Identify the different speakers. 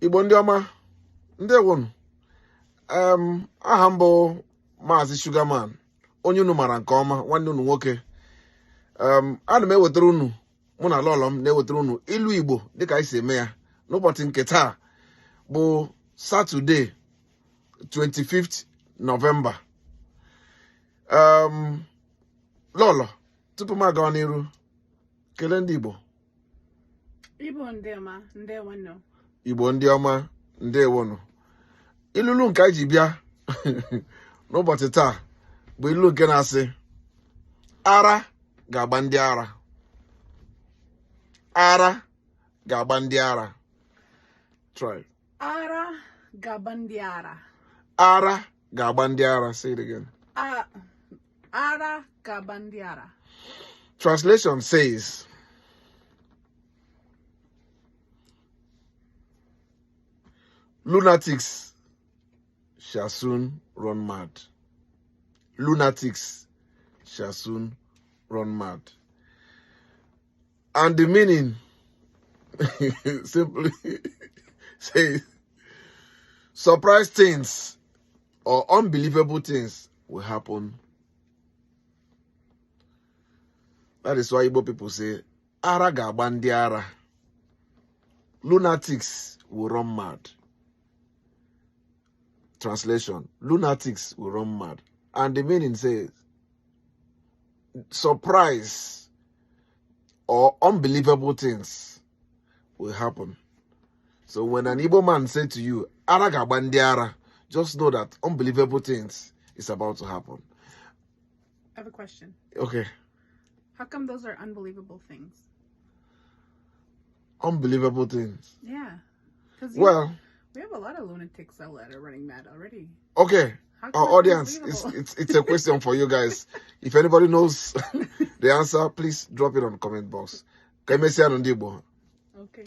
Speaker 1: Igbo ndị ọma, ndewonu. Aha m bụ Maazị Sugarman, onye unu mara nke ọma, nwanne unu nwoke. Ana m ewetara unu, mụ na lọlọ m na-ewetara unu ilu Igbo dịka anyị si eme ya n'ụbọchị nke taa bụ Saturday 25th November. Lọlọ, tupu m agawa n'iru, kelee ndị Igbo.
Speaker 2: Igbo ndị ọma, ndewonu.
Speaker 1: Igbo ndị ọma, ndewonu. Ilulu nke anyị ji bịa n'ụbọchị taa bụ ilu nke na-asị ara ga-agba ndị ara. Ara ga-agba ndị ara. Try.
Speaker 2: Ara ga-agba ndị ara.
Speaker 1: Ara ga-agba ndị ara. Say it again.
Speaker 2: Ara ga-agba ndị ara.
Speaker 1: Translation says, lunatics shall soon run mad. Lunatics shall soon run mad. And the meaning simply says, surprise things or unbelievable things will happen. That is why Igbo people say, ara ga-agba ndị ara. Lunatics will run mad. Translation, lunatics will run mad. And the meaning says, surprise or unbelievable things will happen. So when an Igbo man says to you, ara ga-agba ndị ara, just know that unbelievable things is about to happen.
Speaker 2: I have a question.
Speaker 1: Okay.
Speaker 2: How come those are unbelievable things?
Speaker 1: Unbelievable things.
Speaker 2: Yeah. Because
Speaker 1: well,
Speaker 2: we have a lot of lunatics out there running mad already.
Speaker 1: Okay. Our audience, it's a question for you guys. If anybody knows the answer, please drop it on the comment box.
Speaker 2: Okay.